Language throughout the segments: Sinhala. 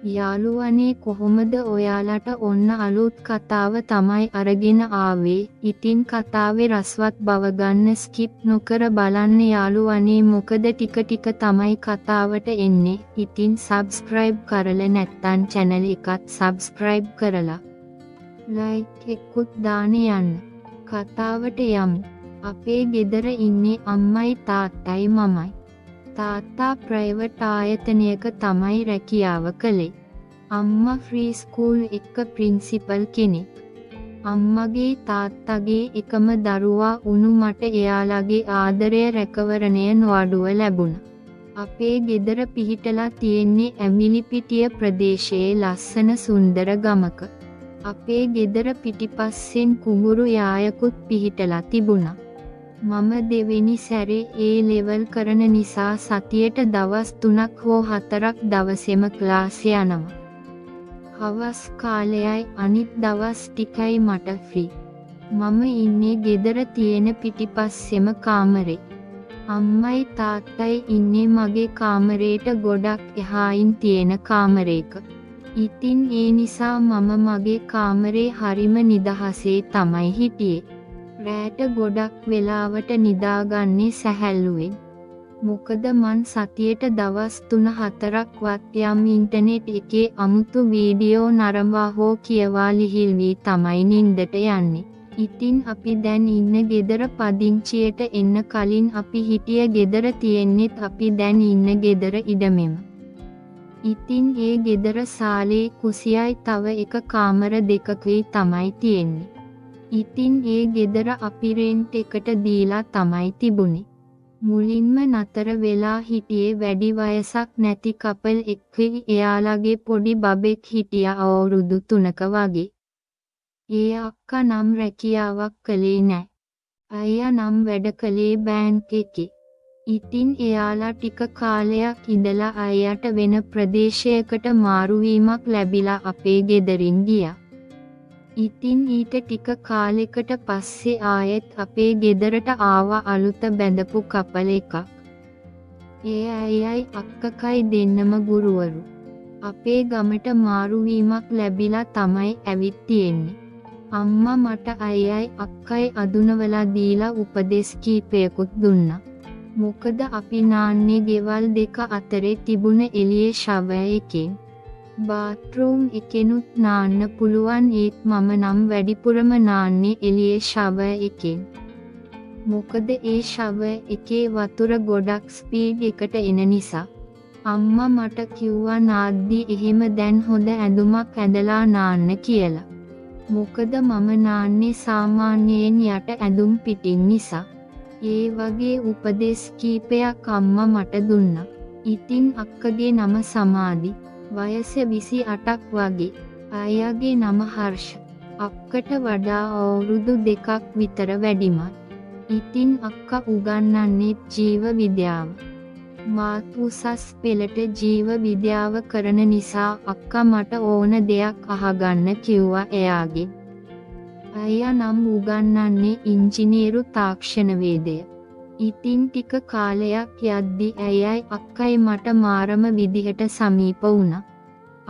යාළුවනේ කොහොමද ඔයාලට ඔන්න අලුත් කතාව තමයි අරගෙන ආවේ. ඉතින් කතාවේ රසවත් බව ගන්න ස්කිප් නොකර බලන්න යාළුවනේ මොකද ටික ටික තමයි කතාවට එන්නේ. ඉතින් සබ්ස්ක්‍රයිබ් කරලා නැත්නම් channel එකත් සබ්ස්ක්‍රයිබ් කරලා ලයික් එකකුත් දාන්න යන්න. කතාවට යමු. අපේ ගෙදර ඉන්නේ අම්මයි තාත්තයි මමයි. තාත්තා ප්‍රයිවට් ආයතනයක තමයි රැකියාව කළේ. අම්මා ෆ්‍රී ස්කූල් එක ප්‍රින්සිපල් කෙනෙක්. අම්මගේ තාත්තගේ එකම දරුවා උණු මට එයාලගේ ආදරය රැකවරණය නොඅඩුව ලැබුණා. අපේ ගෙදර පිහිටලා තියෙන්නේ ඇමිලිපිටිය ප්‍රදේශයේ ලස්සන සුන්දර ගමක. අපේ ගෙදර පිටිපස්සෙන් කුඹුරු යායකුත් පිහිටලා තිබුණා. මම දෙවෙනි සැරේ ඒ ලෙවල් කරන නිසා සතියට දවස් 3ක් හෝ 4ක් දවසෙම ක්ලාස් යනවා. හවස් කාලයයි අනිත් දවස් ටිකයි මට ෆ්‍රී. මම ඉන්නේ ගෙදර තියෙන පිටිපස්සෙම කාමරේ. අම්මයි තාත්තයි ඉන්නේ මගේ කාමරේට ගොඩක් එහායින් තියෙන කාමරේක. ඉතින් ඒ නිසා මම මගේ කාමරේ හරිම නිදහසේ තමයි හිටියේ. රෑට ගොඩක් වෙලාවට නිදාගන්නේ සැහැල්ලුවෙන්. මොකද මං සතියට දවස් 3-4ක් වත් යම් ඉන්ටර්නෙට් එකේ අමුතු වීඩියෝ නරඹා හෝ කියවා ලිහිල් තමයි නින්දට යන්නේ. ඉතින් අපි දැන් ඉන්න ගෙදර පදිංචියට එන්න කලින් අපි හිටිය ගෙදර තියෙන්නෙත් අපි දැන් ඉන්න ගෙදර ඉඩමෙම. ඉතින් ඒ ගෙදර සාලේ කුසියයි තව එක කාමර දෙකකුයි තමයි තියෙන්නේ. ඉතින් ඒ ගෙදර අපි රෙන්ට් එකට දීලා තමයි තිබුණේ. මුලින්ම නතර වෙලා හිටියේ වැඩි වයසක් නැති කපල් එක්කයි. එයාලගේ පොඩි බබෙක් හිටියා අවුරුදු 3ක වගේ. ඒ අක්කා නම් රැකියාවක් කළේ නෑ. අයියා නම් වැඩ කළේ බැංක් එකේ. ඉතින් එයාලා ටික කාලයක් ඉඳලා අයියට වෙන ප්‍රදේශයකට මාරුවීමක් ලැබිලා අපේ ගෙදරින් ගියා. ඉතින් ඊට ටික කාලෙකට පස්සේ ආයෙත් අපේ ගෙදරට ආවා අලුත බැඳපු කපල් එකක්. ඒ අයියයි අක්කකයි දෙන්නම ගුරුවරු. අපේ ගමට මාරුවීමක් ලැබිලා තමයි ඇවිත් තියෙන්නේ. අම්මා මට අයියයි අක්කයි අඳුනවලා දීලා උපදෙස් කීපයකුත් දුන්නා. මොකද අපි නාන්නේ ගෙවල් දෙක අතරේ තිබුණ එළියේ ෂවර් එකෙන්. බාත්රූම් එකෙනුත් නාන්න පුළුවන් ඒත් මම නම් වැඩිපුරම නාන්නේ එළියේ ෂවර් එකෙන්. මොකද ඒ ෂවර් එකේ වතුර ගොඩක් ස්පීඩ් එකට එන නිසා. අම්මා මට කිව්වා නාද්දි එහෙම දැන් හොඳ ඇඳුමක් ඇඳලා නාන්න කියලා. මොකද මම නාන්නේ සාමාන්‍යයෙන් යට ඇඳුම් පිටින් නිසා. ඒ වගේ උපදෙස් කීපයක් අම්මා මට දුන්නා. ඉතින් අක්කගේ නම සමාධි. වයස 28ක් වගේ. අයියාගේ නම හර්ෂ. අක්කට වඩා අවුරුදු 2ක් විතර වැඩිමත්. ඉතින් අක්කා උගන්වන්නේ ජීව විද්‍යාව. මාත් උසස් පෙළට ජීව විද්‍යාව කරන නිසා අක්කා මට ඕන දෙයක් අහගන්න කිව්වා එයාගේ. අයියා නම් උගන්වන්නේ ඉංජිනේරු තාක්ෂණවේදය. ඉතින් ටික කාලයක් යද්දි ඇයයි අක්කයි මට මාරම විදිහට සමීප වුණා.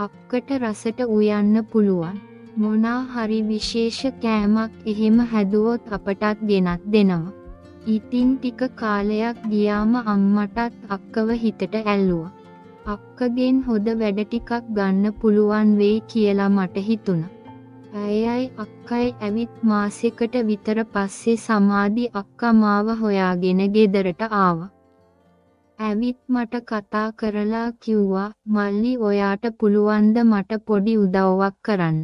අක්කට රසට උයන්න පුළුවන්. මොනා හරි විශේෂ කෑමක් එහෙම හැදුවොත් අපටත් ගෙනත් දෙනවා. ඉතින් ටික කාලයක් ගියාම අම්මටත් අක්කව හිතට ඇල්ලුවා. අක්කගෙන් හොද වැඩ ටිකක් ගන්න පුළුවන් වෙයි කියලා මට හිතුණා. අයියයි අක්කයි ඇවිත් මාසෙකට විතර පස්සේ සමාධි අක්කා මාව හොයාගෙන ගෙදරට ආවා. ඇවිත් මට කතා කරලා කිව්වා මල්ලි ඔයාට පුළුවන්ද මට පොඩි උදව්වක් කරන්න.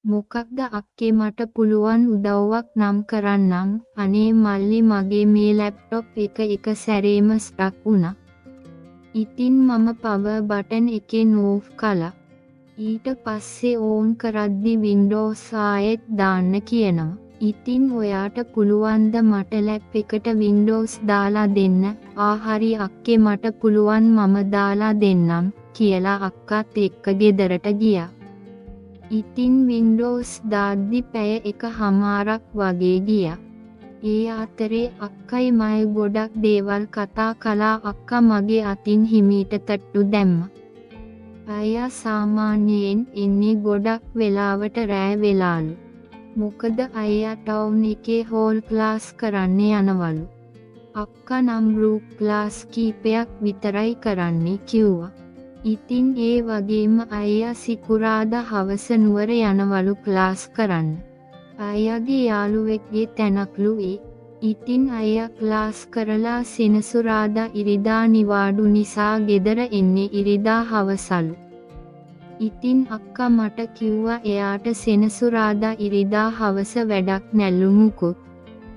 මොකක්ද අක්කේ මට පුළුවන් උදව්වක් නම් කරන්නම්. අනේ මල්ලි මගේ මේ ලැප්ටොප් එක සැරේම ස්ටක් වුණා. ඉතින් මම පවර් බටන් එකෙන් ඕෆ් කළා. ඊට පස්සේ ඕන් කරද්දි වින්ඩෝස් ආයෙත් දාන්න කියනවා. ඉතින් ඔයාට පුළුවන්ද මට ලැප් එකට වින්ඩෝස් දාලා දෙන්න? හරි අක්කේ මට පුළුවන් මම දාලා දෙන්නම් කියලා අක්කාත් එක්ක ගෙදරට ගියා. ඉතින් වින්ඩෝස් දාද්දි පැය එකහමාරක් වගේ ගියා. ඒ අතරේ අක්කයි මයි ගොඩක් දේවල් කතා කළා. අක්කා මගේ අතින් හිමීට තට්ටු දැම්මා. අයියා සාමාන්‍යයෙන් එන්නේ ගොඩක් වෙලාවට රෑ වෙලාලු. මොකද අයියා ටවුන් එකේ හෝල් ක්ලාස් කරන්න යනවලු. අක්කා නම් ගෲප් ක්ලාස් කීපයක් විතරයි කරන්නේ කිව්වා. ඉතින් ඒ වගේම අයියා සිකුරාදා හවස නුවර යනවලු ක්ලාස් කරන්න. අයියාගේ යාළුවෙක්ගේ තැනක්ලු ඒ. ඉතින් අයියා ක්ලාස් කරලා සෙනසුරාදා ඉරිදා නිවාඩු නිසා ගෙදර එන්නේ ඉරිදා හවසලු. ඉතින් අක්කා මට කිව්වා එයාට සෙනසුරාදා ඉරිදා හවස වැඩක් නැල්ලු මුකුත්.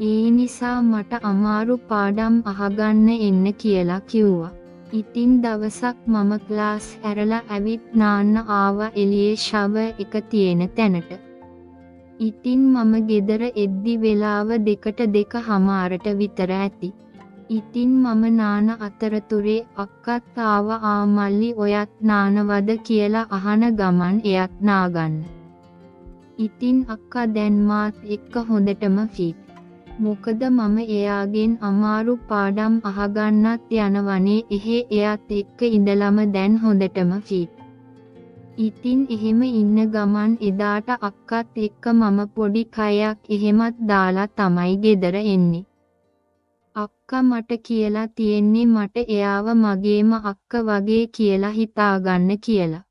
ඒ නිසා මට අමාරු පාඩම් අහගන්න එන්න කියලා කිව්වා. ඉතින් දවසක් මම ක්ලාස් ඇරලා ඇවිත් නාන්න ආවා එළියේ ෂවර් එක තියෙන තැනට. ඉතින් මම ගෙදර එද්දි වෙලාව 2:02 විතර ඇති. ඉතින් මම නාන අතරතුරේ අක්කත් ආවා මල්ලි ඔයත් නානවද කියලා අහන ගමන් එයත් නාගන්න. ඉතින් අක්කා දැන් මාත් එක්ක හොඳටම ෆිට. මොකද මම එයාගෙන් අමාරු පාඩම් අහගන්නත් යනවනේ එහෙ එයාත් එක්ක ඉඳලම දැන් හොඳටම ෆිට. ඉතින් එහෙම ඉන්න ගමන් එදාට අක්කත් එක්ක මම පොඩි කයක් එහෙමත් දාලා තමයි ගෙදර එන්නේ. අක්කා මට කියලා තියෙන්නේ මට එයාව මගේම අක්ක වගේ කියලා හිතාගන්න කියලා.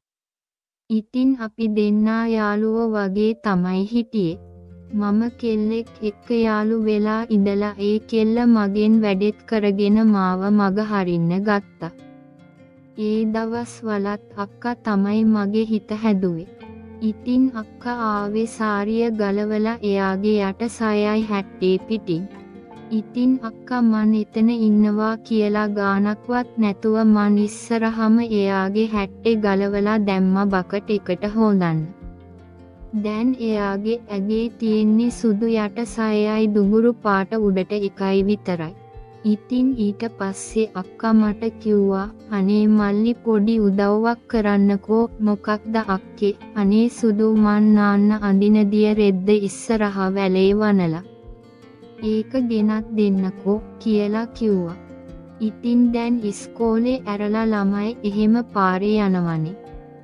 ඉතින් අපි දෙන්නා යාළුවෝ වගේ තමයි හිටියේ. මම කෙල්ලෙක් එක්ක යාළු වෙලා ඉඳලා ඒ කෙල්ල මගෙන් වැඩෙත් කරගෙන මාව මග හරින්න ගත්තා. ඒ දවස්වලත් අක්කා තමයි මගේ හිත හැදුවේ. ඉතින් අක්කා ආවේ සාරිය ගලවලා එයාගේ යට සයයි හැට්ටේ පිටින්. ඉතින් අක්කා මන් එතන ඉන්නවා කියලා ගානක්වත් නැතුව මන් ඉස්සරහම එයාගේ හැට්ටේ ගලවලා දැම්මා බකට් එකට හොදන්න. දැන් එයාගේ ඇගේ තියෙන්නේ සුදු යට සයයි දුඹුරු පාට උඩට එකයි විතරයි. ඉතින් ඊට පස්සේ අක්කා මට කිව්වා අනේ මල්ලි පොඩි උදව්වක් කරන්නකෝ. මොකක්ද අක්කේ? අනේ සුදු මන් නාන්න අඳින දිය රෙද්ද ඉස්සරහා වැලේ වනලා ඒක ගෙනත් දෙන්නකෝ කියලා කිව්වා. ඉතින් දැන් ඉස්කෝලේ ඇරලා ළමයි එහෙම පාරේ යනවනේ.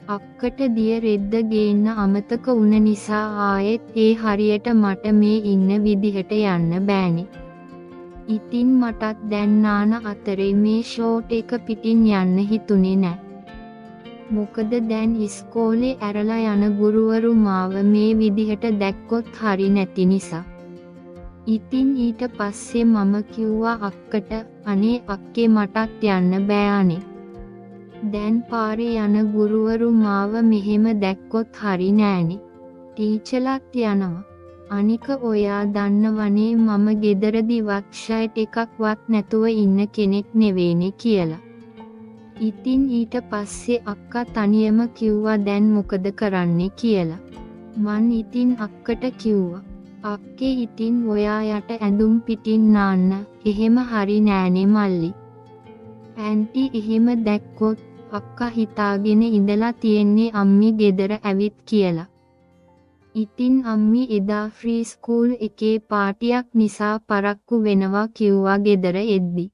අක්කට දිය රෙද්ද ගේන්න අමතක වුණ නිසා ආයෙත් ඒ හරියට මට මේ ඉන්න විදිහට යන්න බෑනේ. ඉතින් මටත් දැන් නාන අතරේ මේ ෂෝට් එක පිටින් යන්න හිතුනේ නෑ. මොකද දැන් ඉස්කෝලේ ඇරලා යන ගුරුවරු මාව මේ විදිහට දැක්කොත් හරි නැති නිසා. ඉතින් ඊට පස්සේ මම කිව්වා අක්කට අනේ අක්කේ මටත් යන්න බෑ අනේ. දැන් පාරේ යන ගුරුවරු මාව මෙහෙම දැක්කොත් හරි නෑනේ. ටීචර්ලාත් යනවා. අනික ඔයා දන්නවනේ මම ගෙදරදි වක්ෂයිට් එකක්වත් නැතුව ඉන්න කෙනෙක් නෙවෙයිනේ කියලා. ඉතින් ඊට පස්සේ අක්කා තනියම කිව්වා දැන් මොකද කරන්නේ කියලා. මං ඉතින් අක්කට කිව්වා අක්කේ ඉතින් ඔයා යට ඇඳුම් පිටින් නාන්න එහෙම හරි නෑනේ මල්ලි. ඇන්ටි එහෙම දැක්කොත් අක්කා හිතාගෙන ඉඳලා තියෙන්නේ අම්මි ගෙදර ඇවිත් කියලා. ඉතින් අම්මි එදා ෆ්‍රී ස්කූල් එකේ පාටියක් නිසා පරක්කු වෙනවා කිව්වා ගෙදර එද්දි.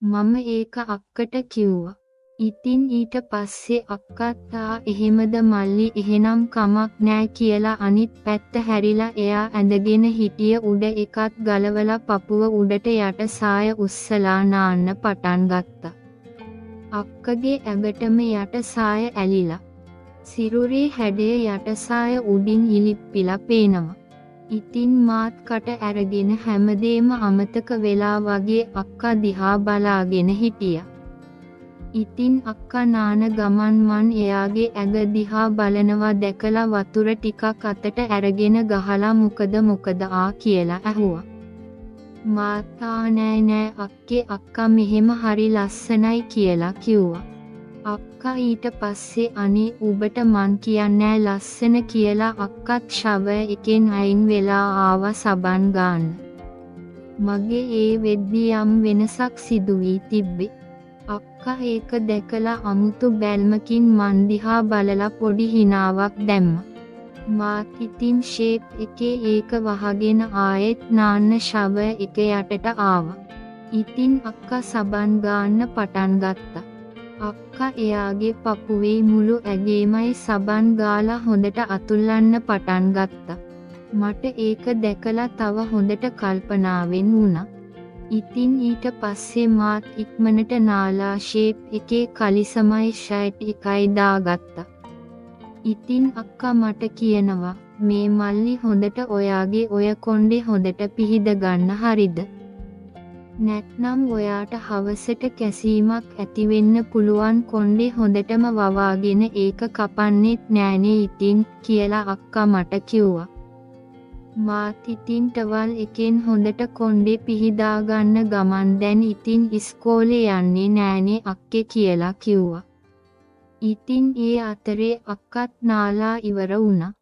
මම ඒක අක්කට කිව්වා. ඉතින් ඊට පස්සේ අක්කත් එහෙමද මල්ලි එහෙනම් කමක් නෑ කියලා අනිත් පැත්ත හැරිලා එයා ඇඳගෙන හිටිය උඩ එකත් ගලවලා පපුව උඩට යට සාය උස්සලා නාන්න පටන් ගත්තා. අක්කගේ ඇඟටම යට සාය ඇලිලා. සිරුරේ හැඩය යට සාය උඩින් ඉලිප්පිලා පේනවා. ඉතින් මාත් කට ඇරගෙන හැමදේම අමතක වෙලා වගේ අක්කා දිහා බලාගෙන හිටියා. ඉතින් අක්කා නාන ගමන් මන් එයාගේ ඇඟ දිහා බලනවා දැකලා වතුර ටිකක් අතට අරගෙන ගහලා මොකද කියලා ඇහුවා. මාතා නෑ අක්කේ අක්කා මෙහෙම හරි ලස්සනයි කියලා කිව්වා. අක්කා ඊට පස්සේ අනේ උඹට මං කියන්නේ ලස්සන කියලා අක්කත් ෂවර් එකෙන් අයින් වෙලා ආවා සබන් ගන්න. මගේ ඒ වෙද්දි යම් වෙනසක් සිදු වී තිබ්බේ. අක්කා ඒක දැකලා අමුතු බැල්මකින් මන් දිහා බලලා පොඩි හිනාවක් දැම්මා. මාත් ඉතින් ෂේප් එකේ ඒක වහගෙන ආයෙත් නාන්න ෂවර් එක යටට ආවා. ඉතින් අක්කා සබන් ගන්න පටන් ගත්තා. අක්කා එයාගේ පපුවේ මුළු ඇගේමයි සබන් ගාලා හොඳට අතුල්ලන්න පටන් ගත්තා. මට ඒක දැකලා තව හොඳට කල්පනාවෙන් වුණා. ඉතින් ඊට පස්සේ මාත් ඉක්මනට නාලා ෂේප් එකේ කලිසමයි ෂර්ට් එකයි දාගත්තා. ඉතින් අක්කා මට කියනවා මේ මල්ලි හොඳට ඔයාගේ ඔය කොණ්ඩේ හොඳට පිහිද ගන්න හරිද? නැත්නම් ඔයාට හවසට කැසීමක් ඇති වෙන්න පුළුවන් කොණ්ඩේ හොඳටම වවාගෙන ඒක කපන්නෙත් නෑනේ ඉතින් කියලා අක්කා මට කිව්වා. මාත් ඉතින් ටවල් එකෙන් හොඳට කොණ්ඩේ පිහිදා ගන්න ගමන් දැන් ඉතින් ඉස්කෝලේ යන්නේ නෑනේ අක්කේ කියලා කිව්වා. ඉතින් ඒ අතරේ අක්කත් නාලා ඉවර වුණා.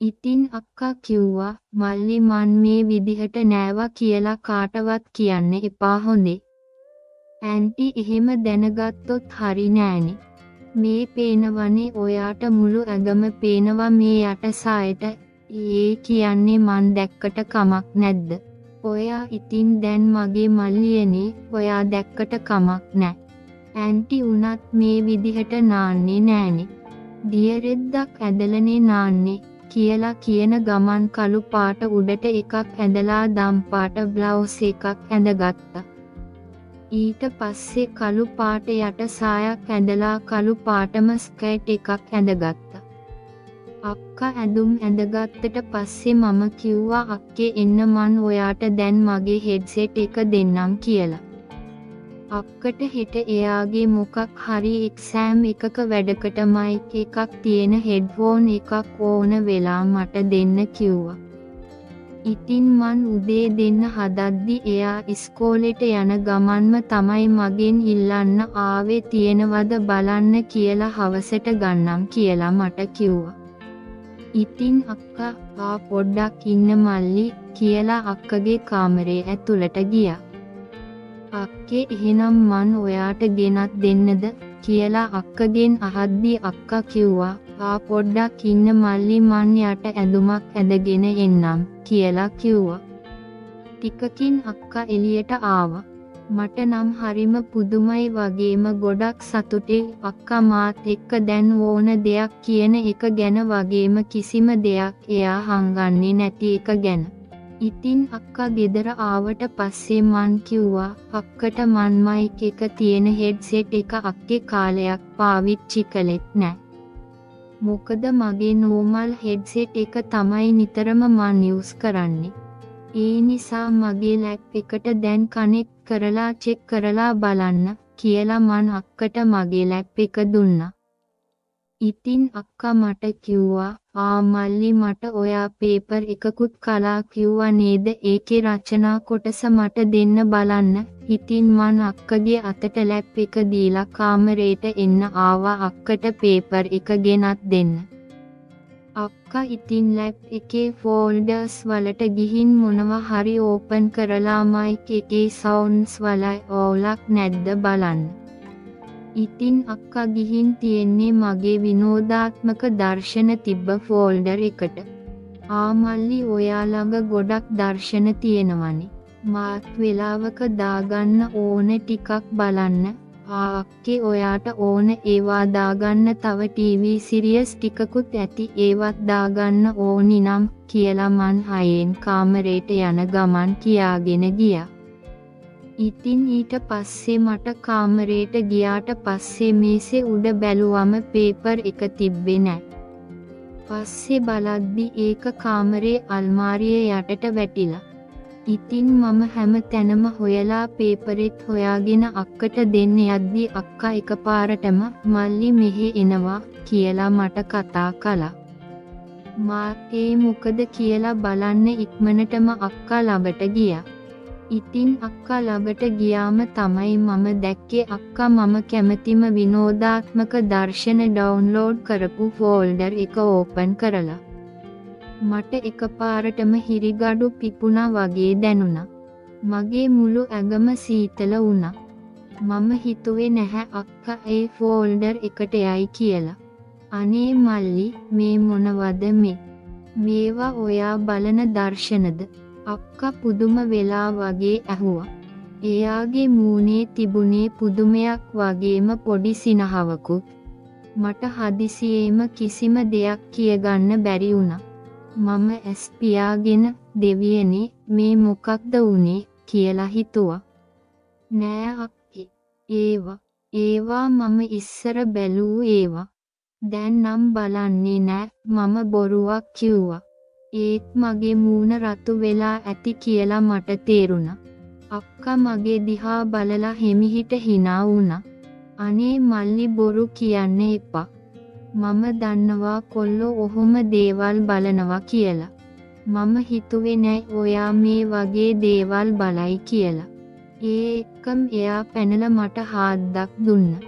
ඉතින් අක්කා කිව්වා මල්ලි මන් මේ විදිහට නෑවා කියලා කාටවත් කියන්න එපා හොඳේ. ඇන්ටි එහෙම දැනගත්තොත් හරි නෑනේ. මේ පේනවනේ ඔයාට මුළු ඇඟම පේනවා මේ යට සායට. ඒ කියන්නේ මන් දැක්කට කමක් නැද්ද? ඔයා ඉතින් දැන් මගේ මල්ලියනේ ඔයා දැක්කට කමක් නෑ. ඇන්ටි උනත් මේ විදිහට නාන්නේ නෑනේ. දියරෙද්දක් ඇදලනේ නාන්නේ කියලා කියන ගමන් කළු පාට උඩට එකක් ඇඳලා දම් පාට බ්ලවුස් එකක් ඇඳගත්තා. ඊට පස්සේ කළු පාට යට සායක් ඇඳලා කළු පාටම ස්කර්ට් එකක් ඇඳගත්තා. අක්කා ඇඳුම් ඇඳගත්තට පස්සේ මම කිව්වා අක්කේ එන්න මන් ඔයාට දැන් මගේ හෙඩ්සෙට් එක දෙන්නම් කියලා. අක්කට හෙට එයාගේ මොකක් හරි එක්සෑම් එකක වැඩකට මයික් එකක් තියෙන හෙඩ්ෆෝන් එකක් ඕන වෙලා මට දෙන්න කිව්වා. ඉතින් මන් උදේ දෙන්න හදද්දි එයා ඉස්කෝලේට යන ගමන්ම තමයි මගෙන් ඉල්ලන්න ආවේ තියෙනවද බලන්න කියලා හවසට ගන්නම් කියලා මට කිව්වා. ඉතින් අක්කා ආ පොඩ්ඩක් ඉන්න මල්ලි කියලා අක්කගේ කාමරේ ඇතුළට ගියා. අක්කේ එහෙනම් මන් ඔයාට ගෙනත් දෙන්නද කියලා අක්කගෙන් අහද්දී අක්කා කිව්වා ආ පොඩ්ඩක් ඉන්න මල්ලි මන් යට ඇඳුමක් ඇඳගෙන එන්නම් කියලා කිව්වා. ටිකකින් අක්කා එළියට ආවා. මට නම් හරිම පුදුමයි වගේම ගොඩක් සතුටේ අක්කා මාත් එක්ක දැන් ඕන දෙයක් කියන එක ගැන වගේම කිසිම දෙයක් එයා හංගන්නේ නැති එක ගැන. ඉතින් අක්කා ගෙදර ආවට පස්සේ මන් කිව්වා අක්කට මන් මයික් එක තියෙන හෙඩ්සෙට් එක අක්කේ කාලයක් පාවිච්චි කළෙත් නෑ. මොකද මගේ නෝමල් හෙඩ්සෙට් එක තමයි නිතරම මන් යූස් කරන්නේ. ඒ නිසා මගේ ලැප් එකට දැන් කනෙක්ට් කරලා චෙක් කරලා බලන්න කියලා මන් අක්කට මගේ ලැප් එක දුන්නා. ඉතින් අක්කා මට කිව්වා ආ මල්ලි මට ඔයා පේපර් එකකුත් කලා කිව්වා නේද ඒකේ රචනා කොටස මට දෙන්න බලන්න. ඉතින් මන් අක්කගේ අතට ලැප් එක දීලා කාමරේට එන්න ආවා අක්කට පේපර් එක ගෙනත් දෙන්න. අක්කා ඉතින් ලැප් එකේ ෆෝල්ඩර්ස් වලට ගිහින් මොනවා හරි ඕපන් කරලා මයික් එකේ සවුන්ඩ්ස් වල ඕලක් නැද්ද බලන්න. ඉතින් අක්කා ගිහින් තියෙන්නේ මගේ විනෝදාත්මක දර්ශන තිබ්බ ෆෝල්ඩර් එකට. ආ මල්ලි ඔයා ළඟ ගොඩක් දර්ශන තියෙනවනේ. මාත් වෙලාවක දාගන්න ඕන ටිකක් බලන්න. ආ අක්කේ ඔයාට ඕන ඒවා දාගන්න තව ටීවී සිරියස් ටිකකුත් ඇති ඒවත් දාගන්න ඕනි නම් කියලා මං හයෙන් කාමරේට යන ගමන් කියාගෙන ගියා. ඉතින් ඊට පස්සේ මට කාමරේට ගියාට පස්සේ මේසේ උඩ බැලුවම පේපර් එක තිබ්බේ නෑ. පස්සේ බලද්දි ඒක කාමරේ අල්මාරියේ යටට වැටිලා. ඉතින් මම හැම තැනම හොයලා පේපරෙත් හොයාගෙන අක්කට දෙන්න යද්දි අක්කා එකපාරටම මල්ලි මෙහෙ එනවා කියලා මට කතා කළා. මා ඒ මොකද කියලා බලන්න ඉක්මනටම අක්කා ළඟට ගියා. ඉතින් අක්කා ළඟට ගියාම තමයි මම දැක්කේ අක්කා මම කැමතිම විනෝදාත්මක දර්ශන ඩවුන්ලෝඩ් කරපු ෆෝල්ඩර් එක ඕපන් කරලා. මට එකපාරටම හිරිගඩු පිපුණා වගේ දැනුණා. මගේ මුළු ඇඟම සීතල වුණා. මම හිතුවේ නැහැ අක්කා ඒ ෆෝල්ඩර් එකට යයි කියලා. අනේ මල්ලි මේ මොනවද මේ? මේවා ඔයා බලන දර්ශනද? අක්කා පුදුම වෙලා වගේ ඇහුවා. එයාගේ මූණේ තිබුණේ පුදුමයක් වගේම පොඩි සිනහවකුත්. මට හදිසියේම කිසිම දෙයක් කියගන්න බැරි වුණා. මම ඇස් පියාගෙන දෙවියනේ මේ මොකක්ද වුනේ කියලා හිතුවා. නෑ අක්කේ. ඒවා මම ඉස්සර බැලූ ඒවා. දැන් නම් බලන්නේ නෑ මම බොරුවක් කිව්වා. ඒත් මගේ මූණ රතු වෙලා ඇති කියලා මට තේරුණා. අක්කා මගේ දිහා බලලා හිමිහිට hina වුණා. අනේ මල්ලි බොරු කියන්න එපා. මම දන්නවා කොල්ලෝ ඔහොම දේවල් බලනවා කියලා. මම හිතුවේ නෑ ඔයා මේ වගේ දේවල් බලයි කියලා. ඒ එක්කම එයා පැනලා මට හාද්දක් දුන්නා.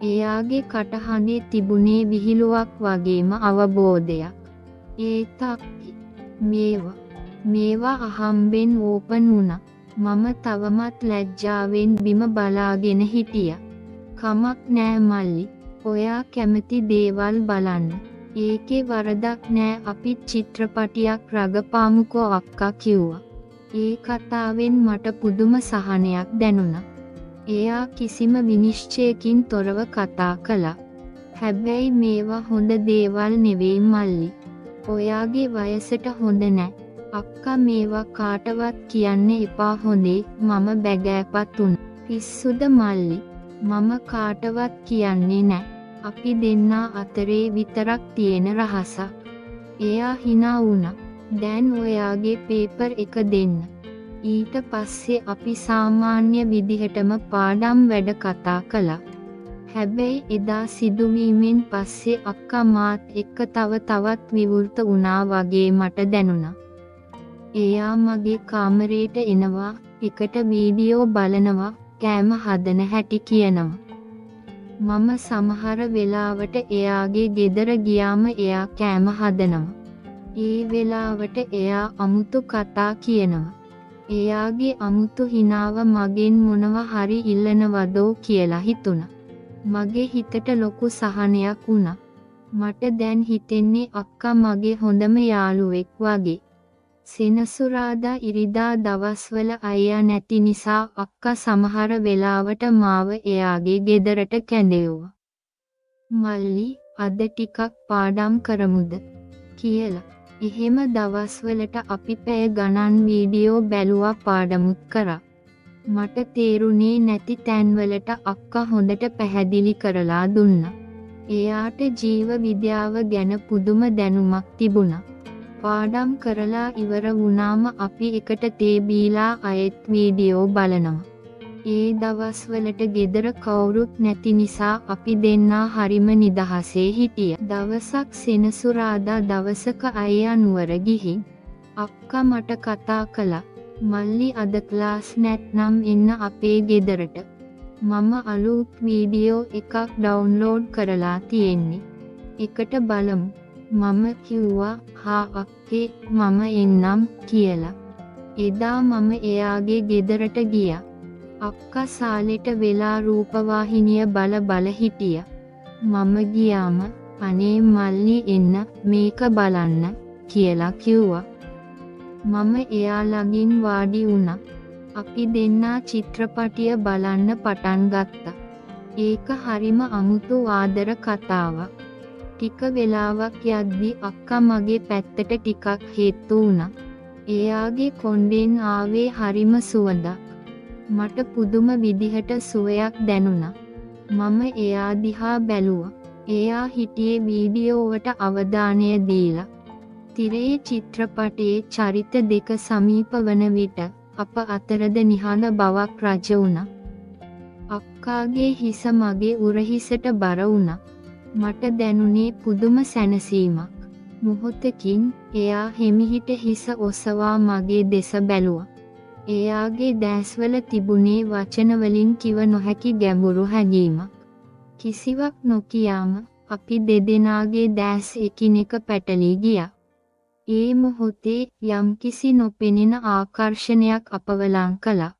එයාගේ කටහඬේ තිබුණේ විහිළුවක් වගේම අවබෝධයක්. ඒත් මේවා අහම්බෙන් ඕපන් වුණා. මම තවමත් ලැජ්ජාවෙන් බිම බලාගෙන හිටියා. කමක් නෑ මල්ලි. ඔයා කැමති දේවල් බලන්න. ඒකේ වරදක් නෑ අපි චිත්‍රපටියක් රඟපාමුකෝ අක්කා කිව්වා. ඒ කතාවෙන් මට පුදුම සහනයක් දැනුණා. එයා කිසිම විනිශ්චයකින් තොරව කතා කළා. හැබැයි මේවා හොඳ දේවල් නෙවෙයි මල්ලි. ඔයාගේ වයසට හොඳ නෑ. අක්කා මේවා කාටවත් කියන්න එපා හොඳේ මම බැගෑපත් වුණා. පිස්සුද මල්ලි. මම කාටවත් කියන්නේ නෑ. අපි දෙන්නා අතරේ විතරක් තියෙන රහසක්. එයා hina වුණා. දැන් ඔයාගේ පේපර් එක දෙන්න. ඊට පස්සේ අපි සාමාන්‍ය විදිහටම පාඩම් වැඩ කතා කළා. හැබැයි එදා සිදුවීමෙන් පස්සේ අක්කා මාත් එක්ක තවත් විවෘත වුණා වගේ මට දැනුණා. එයා මගේ කාමරේට එනවා, එකට වීඩියෝ බලනවා, කෑම හදන හැටි කියනවා. මම සමහර වෙලාවට එයාගේ ගෙදර ගියාම එයා කෑම හදනවා. ඒ වෙලාවට එයා අමුතු කතා කියනවා. එයාගේ අමුතු හිනාව මගෙන් මොනවා හරි ඉල්ලනවදෝ කියලා හිතුණා. මගේ හිතට ලොකු සහනයක් වුණා. මට දැන් හිතෙන්නේ අක්කා මගේ හොඳම යාළුවෙක් වගේ. සෙනසුරාදා ඉරිදා දවස්වල අයියා නැති නිසා අක්කා සමහර වෙලාවට මාව එයාගේ ගෙදරට කැඳෙව්වා. මල්ලි අද ටිකක් පාඩම් කරමුද කියලා. එහෙම දවස්වලට අපි පැය ගණන් වීඩියෝ බැලුවා පාඩමුත් කරා. මට තේරුණේ නැති තැන්වලට අක්කා හොඳට පැහැදිලි කරලා දුන්නා. එයාට ජීව විද්‍යාව ගැන පුදුම දැනුමක් තිබුණා. පාඩම් කරලා ඉවර වුණාම අපි එකට තේ බීලා අයෙත් වීඩියෝ බලනවා. ඒ දවස්වලට ගෙදර කවුරුත් නැති නිසා අපි දෙන්නා හරිම නිදහසේ හිටියා. දවසක් සෙනසුරාදා දවසක අයියා නුවර ගිහින් අක්කා මට කතා කළා. මල්ලි අද ක්ලාස් නැත්නම් එන්න අපේ ගෙදරට. මම අලුත් වීඩියෝ එකක් ඩවුන්ලෝඩ් කරලා තියෙන්නේ. එකට බලමු. මම කිව්වා හා අක්කේ මම එන්නම් කියලා. එදා මම එයාගේ ගෙදරට ගියා. අක්කා සාලෙට වෙලා රූපවාහිනිය බල හිටියා. මම ගියාම අනේ මල්ලි එන්න මේක බලන්න කියලා කිව්වා. මම එයා ළඟින් වාඩි වුණා. අපි දෙන්නා චිත්‍රපටිය බලන්න පටන් ගත්තා. ඒක හරිම අමුතු ආදර කතාවක්. ටික වෙලාවක් යද්දි අක්කා මගේ පැත්තට ටිකක් හේතු වුණා. එයාගේ කොණ්ඩෙන් ආවේ හරිම සුවඳක්. මට පුදුම විදිහට සුවයක් දැනුණා. මම එයා දිහා බැලුවා. එයා හිටියේ වීඩියෝවට අවධානය දීලා. තිරයේ චිත්‍රපටයේ චරිත දෙක සමීප වන විට අප අතරද නිහඬ බවක් රජ වුණා. අක්කාගේ හිස මගේ උරහිසට බර වුණා. මට දැනුනේ පුදුම සැනසීමක්. මොහොතකින් එයා හිමිහිට හිස ඔසවා මගේ දෙස බැලුවා. එයාගේ දැස්වල තිබුණේ වචන වලින් කිව නොහැකි ගැඹුරු හැඟීමක්. කිසිවක් නොකියාම අපි දෙදෙනාගේ දැස් එකිනෙක පැටලී ගියා. ඒ මොහොතේ යම්කිසි නොපෙනෙන ආකර්ෂණයක් අපව ලං කළා.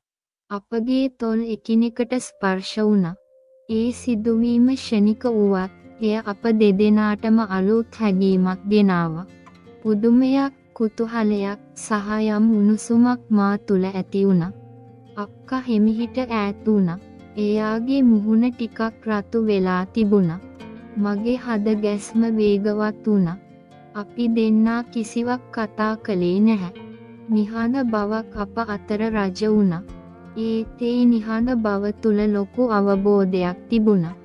අපගේ තොල් එකිනෙකට ස්පර්ශ වුණා. ඒ සිදුවීම ක්ෂණික වුවත් එය අප දෙදෙනාටම අලුත් හැඟීමක් ගෙනාවා. පුදුමයක්, කුතුහලයක් සහ යම් උණුසුමක් මා තුළ ඇති වුණා. අක්කා හිමිහිට ඈත් වුණා. එයාගේ මුහුණ ටිකක් රතු වෙලා තිබුණා. මගේ හද ගැස්ම වේගවත් වුණා. අපි දෙන්නා කිසිවක් කතා කළේ නැහැ. නිහඬ බවක් අප අතර රජ වුණා. ඒත් ඒ නිහඬ බව තුල ලොකු අවබෝධයක් තිබුණා.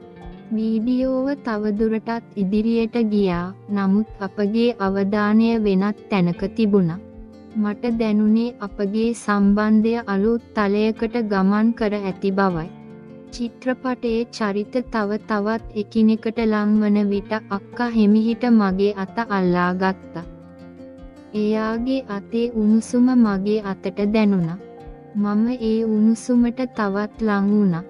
වීඩියෝව තවදුරටත් ඉදිරියට ගියා. නමුත් අපගේ අවධානය වෙනත් තැනක තිබුණා. මට දැනුනේ අපගේ සම්බන්ධය අලුත් තලයකට ගමන් කර ඇති බවයි. චිත්‍රපටයේ චරිත තව තවත් එකිනෙකට ලංවන විට අක්කා හිමිහිට මගේ අත අල්ලා ගත්තා. එයාගේ අතේ උණුසුම මගේ අතට දැනුණා. මම ඒ උණුසුමට තවත් ලං වුණා.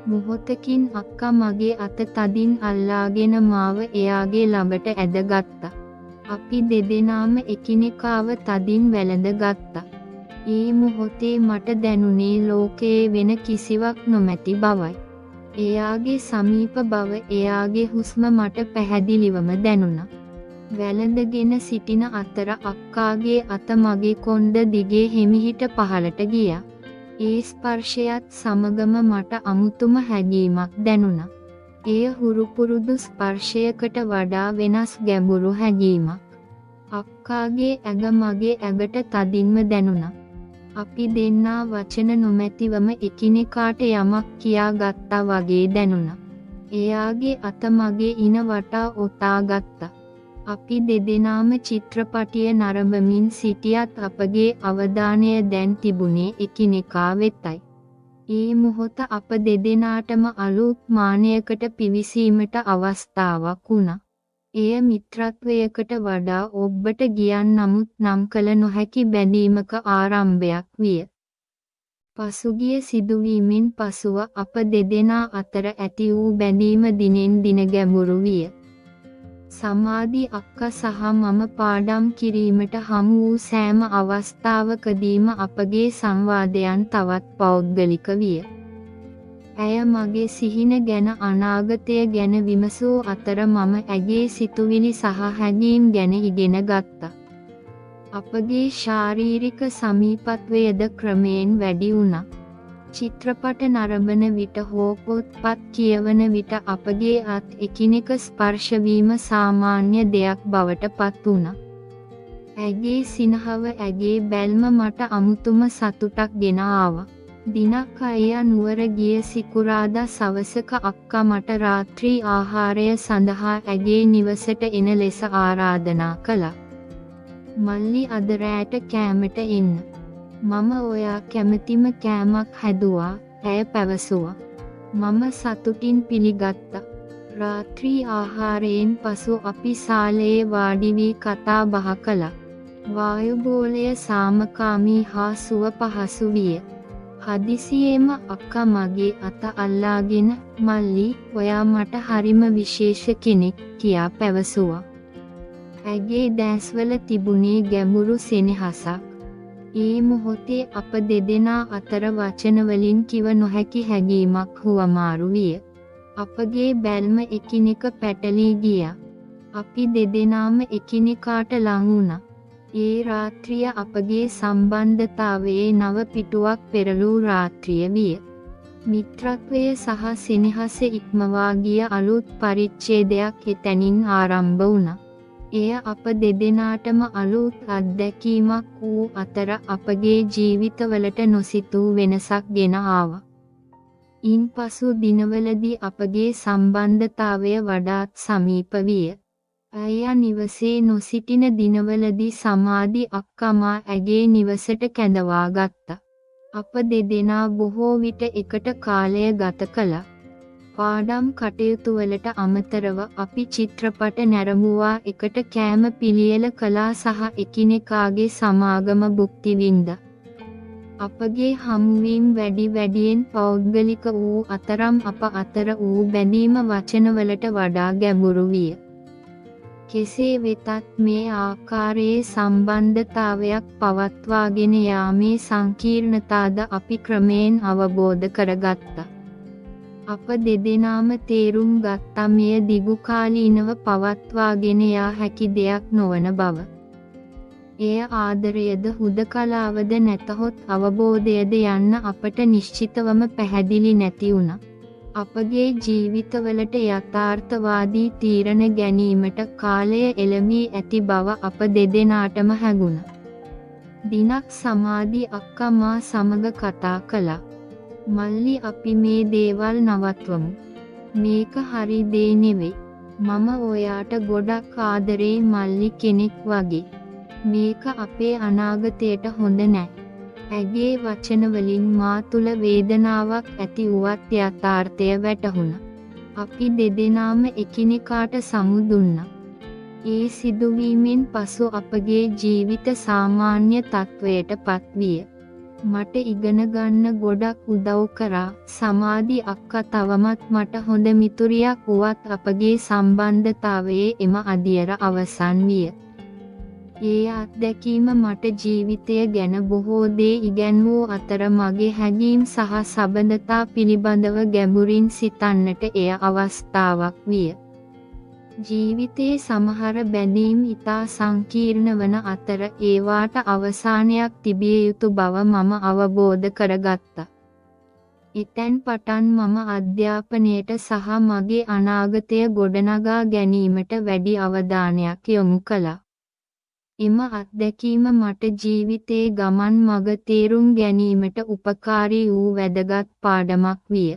මොහොතකින් අක්කා මගේ අත තදින් අල්ලාගෙන මාව එයාගේ ළඟට ඇදගත්තා. අපි දෙදෙනාම එකිනෙකාව තදින් වැළඳගත්තා. ඒ මොහොතේ මට දැනුනේ ලෝකයේ වෙන කිසිවක් නොමැති බවයි. එයාගේ සමීප බව, එයාගේ හුස්ම මට පැහැදිලිවම දැනුණා. වැළඳගෙන සිටින අතර අක්කාගේ අත මගේ කොණ්ඩ දිගේ හිමිහිට පහළට ගියා. ඒ ස්පර්ශයත් සමගම මට අමුතුම හැඟීමක් දැනුණා. එය හුරුපුරුදු ස්පර්ශයකට වඩා වෙනස් ගැඹුරු හැඟීමක්. අක්කාගේ ඇඟ මගේ ඇඟට තදින්ම දැනුණා. අපි දෙන්නා වචන නොමැතිවම එකිනෙකාට යමක් කියා ගත්තා වගේ දැනුණා. එයාගේ අත මගේ ඉන වටා ඔතා ගත්තා. අපි දෙදෙනාම චිත්‍රපටිය නරඹමින් සිටියත් අපගේ අවධානය දැන් තිබුණේ එකිනෙකා වෙතයි. ඒ මොහොත අප දෙදෙනාටම අලුත් මානයකට පිවිසීමට අවස්ථාවක් වුණා. එය මිත්‍රත්වයකට වඩා ඔබට ගියන් නමුත් නම් කළ නොහැකි බැඳීමක ආරම්භයක් විය. පසුගිය සිදුවීමෙන් පසුව අප දෙදෙනා අතර ඇති වූ බැඳීම දිනෙන් දින ගැඹුරු විය. සමාධි අක්කා සහ මම පාඩම් කිරීමට හමු වූ සෑම අවස්ථාවකදීම අපගේ සංවාදයන් තවත් පෞද්ගලික විය. ඇය මගේ සිහින ගැන, අනාගතය ගැන විමසූ අතර මම ඇගේ සිතුවිලි සහ හැඟීම් ගැන ඉගෙන ගත්තා. අපගේ ශාරීරික සමීපත්වයද ක්‍රමයෙන් වැඩි වුණා. චිත්‍රපට නරඹන විට හෝ පොත්පත් කියවන විට අපගේ අත් එකිනෙක ස්පර්ශ වීම සාමාන්‍ය දෙයක් බවට පත් වුණා. ඇගේ සිනහව, ඇගේ බැල්ම මට අමුතුම සතුටක් ගෙන ආවා. දිනක් අයියා නුවර ගිය සිකුරාදා සවසක අක්කා මට රාත්‍රී ආහාරය සඳහා ඇගේ නිවසට එන ලෙස ආරාධනා කළා. මල්ලි අද රෑට කෑමට එන්න. මම ඔයා කැමතිම කෑමක් හැදුවා, ඇය පැවසුවා. මම සතුටින් පිළිගත්තා. රාත්‍රී ආහාරයෙන් පසු අපි සාලයේ වාඩි වී කතා බහ කළා. වායුගෝලය සාමකාමී හා සුව පහසු විය. හදිසියේම අක්කා මගේ අත අල්ලාගෙන "මල්ලි, ඔයා මට හරිම විශේෂ කෙනෙක්" කියා පැවසුවා. ඇගේ දැස්වල තිබුණේ ගැඹුරු සෙනෙහසක්. ඒ මොහොතේ අප දෙදෙනා අතර වචනවලින් කිව නොහැකි හැඟීමක් හුවමාරු විය. අපගේ බැල්ම එකිනෙක පැටලී ගියා. අපි දෙදෙනාම එකිනෙකාට ලං වුණා. ඒ රාත්‍රිය අපගේ සම්බන්ධතාවයේ නව පිටුවක් පෙරළූ රාත්‍රිය විය. මිත්‍රත්වය සහ සෙනෙහස ඉක්මවා ගිය අලුත් පරිච්ඡේදයක් එතැනින් ආරම්භ වුණා. එය අප දෙදෙනාටම අලුත් අත්දැකීමක් වූ අතර අපගේ ජීවිතවලට නොසිතූ වෙනසක් ගෙන ආවා. ඉන්පසු දිනවලදී අපගේ සම්බන්ධතාවය වඩාත් සමීප විය. අයියා නිවසේ නොසිටින දිනවලදී සමාධි අක්කා මා ඇගේ නිවසට කැඳවා ගත්තා. අප දෙදෙනා බොහෝ විට එකට කාලය ගත කළා. පාඩම් කටයුතුවලට අමතරව අපි චිත්‍රපට නැරඹුවා, එකට කෑම පිළියෙල කළා සහ එකිනෙකාගේ සමාගම භුක්ති වින්දා. අපගේ හමුවීම් වැඩි වැඩියෙන් පෞද්ගලික වූ අතරම් අප අතර වූ බැඳීම වචනවලට වඩා ගැඹුරු විය. කෙසේ වෙතත් මේ ආකාරයේ සම්බන්ධතාවයක් පවත්වාගෙන යාමේ සංකීර්ණතාද අපි ක්‍රමයෙන් අවබෝධ කරගත්තා. අප දෙදෙනාම තේරුම් ගත්තා මෙය දිගුකාලීනව පවත්වාගෙන යා හැකි දෙයක් නොවන බව. එය ආදරයද හුදකලාවද නැතහොත් අවබෝධයද යන්න අපට නිශ්චිතවම පැහැදිලි නැති වුණා. අපගේ ජීවිතවලට යථාර්ථවාදී තීරණ ගැනීමට කාලය එළඹී ඇති බව අප දෙදෙනාටම හැඟුණා. දිනක් සමාධි අක්කා මා සමග කතා කළා. මල්ලි අපි මේ දේවල් නවත්වමු. මේක හරි දේ නෙවෙයි. මම ඔයාට ගොඩක් ආදරේ මල්ලි කෙනෙක් වගේ. මේක අපේ අනාගතයට හොඳ නෑ. ඇගේ වචනවලින් මා තුළ වේදනාවක් ඇති වුවත් යථාර්ථය වැටහුණා. අපි දෙදෙනාම එකිනෙකාට සමු දුන්නා. ඒ සිදුවීමෙන් පසු අපගේ ජීවිත සාමාන්‍ය තත්වයට පත්විය. මට ඉගෙන ගන්න ගොඩක් උදව් කරා. සමාධි අක්කා තවමත් මට හොඳ මිතුරියක් වුවත් අපගේ සම්බන්ධතාවයේ එම අදියර අවසන් විය. ඒ අත්දැකීම මට ජීවිතය ගැන බොහෝ දේ ඉගැන්වූ අතර මගේ හැඟීම් සහ සබඳතා පිළිබඳව ගැඹුරින් සිතන්නට එය අවස්ථාවක් විය. ජීවිතයේ සමහර බැඳීම් ඉතා සංකීර්ණ වන අතර ඒවාට අවසානයක් තිබිය යුතු බව මම අවබෝධ කරගත්තා. එතැන් පටන් මම අධ්‍යාපනයට සහ මගේ අනාගතය ගොඩනගා ගැනීමට වැඩි අවධානයක් යොමු කළා. එම අත්දැකීම මට ජීවිතයේ ගමන් මඟ තේරුම් ගැනීමට උපකාරී වූ වැදගත් පාඩමක් විය.